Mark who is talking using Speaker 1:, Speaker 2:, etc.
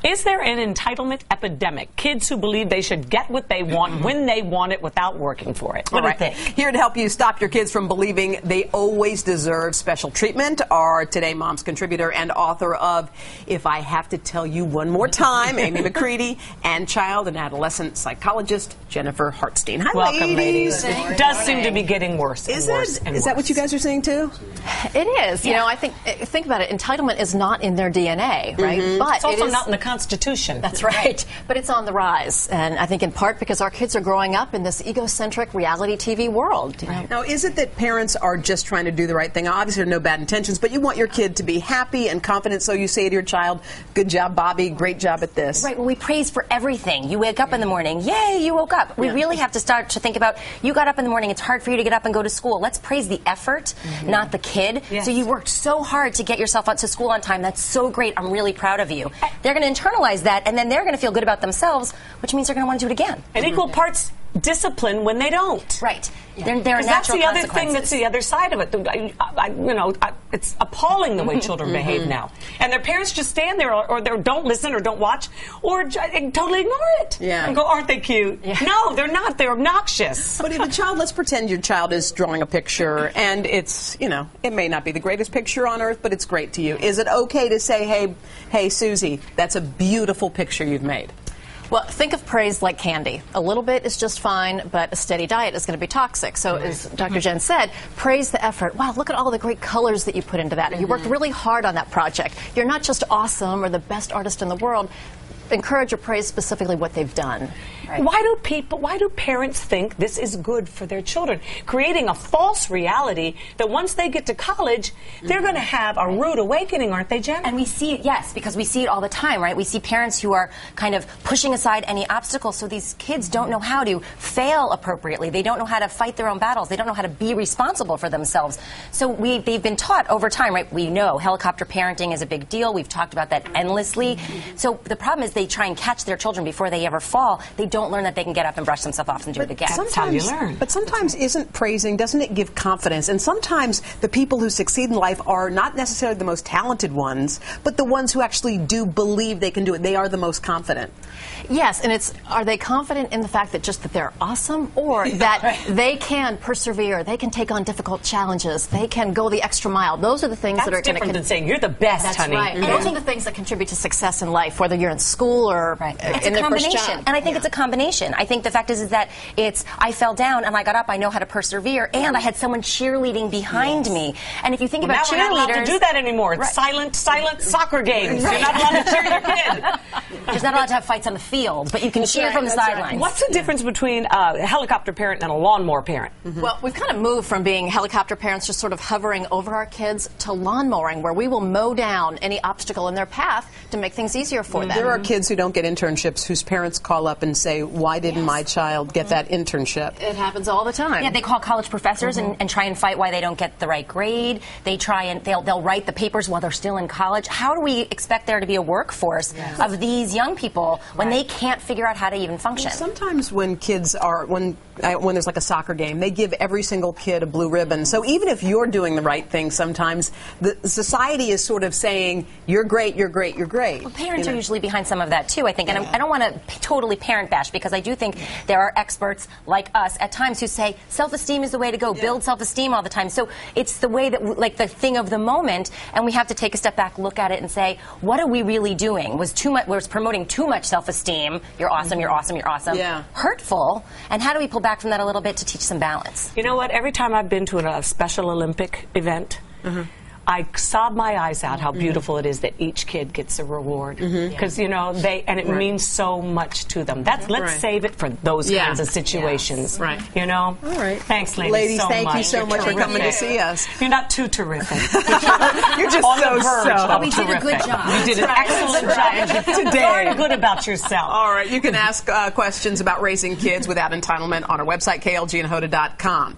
Speaker 1: Is there an entitlement epidemic? Kids who believe they should get what they want when they want it without working for it. What do you think?
Speaker 2: Here to help you stop your kids from believing they always deserve special treatment are Today Mom's contributor and author of If I Have to Tell You One More Time, AMY McCREADY, and child and adolescent psychologist Jennifer Hartstein. Hi,
Speaker 1: welcome, ladies.
Speaker 2: It
Speaker 1: does seem to be getting worse and worse and worse.
Speaker 2: Is that what you guys are saying, too?
Speaker 3: It is. You know, I think about it. Entitlement is not in their DNA, right? But
Speaker 1: it's also not in the Constitution.
Speaker 3: That's right. But it's on the rise. And I think in part because our kids are growing up in this egocentric reality TV world.
Speaker 2: Right. Now, is it that parents are just trying to do the right thing? Obviously, there are no bad intentions, but you want your kid to be happy and confident, so you say to your child, good job, Bobby, great job at this.
Speaker 4: Right. Well, we praise for everything. You wake up in the morning. Yay, you woke up. We really have to start to think about, you got up in the morning. It's hard for you to get up and go to school. Let's praise the effort, not the kid. Yes. So you worked so hard to get yourself out to school on time. That's so great. I'm really proud of you. They're going to internalize that, and then they're going to feel good about themselves, which means they're going to want to do it again.
Speaker 1: And equal parts discipline when they don't.
Speaker 4: Right. There are natural
Speaker 1: that's the other
Speaker 4: consequences.
Speaker 1: thing that's the other side of it. It's appalling the way children behave now. And their parents just stand there or they don't listen or don't watch or totally ignore it.
Speaker 2: Yeah.
Speaker 1: And go, aren't they cute? Yeah. No, they're not. They're obnoxious.
Speaker 2: But if a child, let's pretend your child is drawing a picture and it's, it may not be the greatest picture on earth, but it's great to you. Is it okay to say, hey, Susie, that's a beautiful picture you've made?
Speaker 3: Well, think of praise like candy. A little bit is just fine, but a steady diet is going to be toxic. So as Dr. Jen said, praise the effort. Wow, look at all the great colors that you put into that. You worked really hard on that project. You're not just awesome or the best artist in the world. Encourage or praise specifically what they've done. Right.
Speaker 1: Why do parents think this is good for their children? Creating a false reality that once they get to college, they're going to have a rude awakening, aren't they, Jen?
Speaker 4: And we see it, yes, because we see it all the time, right? We see parents who are kind of pushing aside any obstacles, so these kids don't know how to fail appropriately. They don't know how to fight their own battles. They don't know how to be responsible for themselves. So they've been taught over time, right? We know helicopter parenting is a big deal. We've talked about that endlessly. So the problem is they try and catch their children before they ever fall. They don't learn that they can get up and brush themselves off and do it again.
Speaker 1: That's how you learn.
Speaker 2: But sometimes isn't praising, doesn't it give confidence? And sometimes the people who succeed in life are not necessarily the most talented ones, but the ones who actually do believe they can do it. They are the most confident.
Speaker 3: Yes, and are they confident in the fact that they're awesome, or that they can persevere, they can take on difficult challenges, they can go the extra mile? Those are the things that are going to...
Speaker 1: That's different than saying, you're the best,
Speaker 3: That's
Speaker 1: honey.
Speaker 3: right. Those are the things that contribute to success in life, whether you're in school or in their first job.
Speaker 4: And I think it's a combination. I think the fact is that I fell down and I got up, I know how to persevere, and I had someone cheerleading behind me. And if you think about cheerleaders...
Speaker 1: Now we're not allowed to do that anymore. It's silent soccer games. You're not allowed to cheer your kid.
Speaker 4: You're not allowed to have fights on the field, but you can cheer from the sidelines.
Speaker 1: What's the difference between a helicopter parent and a lawnmower parent?
Speaker 3: Well, we've kind of moved from being helicopter parents just sort of hovering over our kids to lawn mowing, where we will mow down any obstacle in their path to make things easier for them.
Speaker 2: There are kids who don't get internships whose parents call up and say, why didn't my child get that internship?
Speaker 3: It happens all the time.
Speaker 4: Yeah, they call college professors and try and fight why they don't get the right grade. They try and they'll write the papers while they're still in college. How do we expect there to be a workforce of these young people when they can't figure out how to even function?
Speaker 2: Well, sometimes when kids are, when there's like a soccer game, they give every single kid a blue ribbon. So even if you're doing the right thing, sometimes the society is sort of saying, you're great, you're great, you're great.
Speaker 4: Well, parents are usually behind some of that too, I think. And I don't want to totally parent bash, because I do think there are experts like us at times who say self-esteem is the way to go, build self-esteem all the time. So it's the way that, like, the thing of the moment, and we have to take a step back, look at it and say, what are we really doing? Was promoting too much self-esteem, you're awesome, you're awesome, you're awesome, hurtful, and how do we pull back from that a little bit to teach some balance?
Speaker 1: You know what? Every time I've been to a Special Olympic event, I sob my eyes out how beautiful it is that each kid gets a reward, because it means so much to them. Let's save it for those kinds of situations. You know.
Speaker 2: All right.
Speaker 1: Thanks, ladies.
Speaker 2: Ladies,
Speaker 1: so
Speaker 2: thank
Speaker 1: much.
Speaker 2: you so much for coming to see us.
Speaker 1: You're not too terrific.
Speaker 2: You're just
Speaker 1: on
Speaker 2: so
Speaker 1: the verge of
Speaker 4: we did a good job.
Speaker 1: You did an excellent job today. Feel good about yourself.
Speaker 2: All right. You can ask questions about raising kids without entitlement on our website, klgandhoda.com.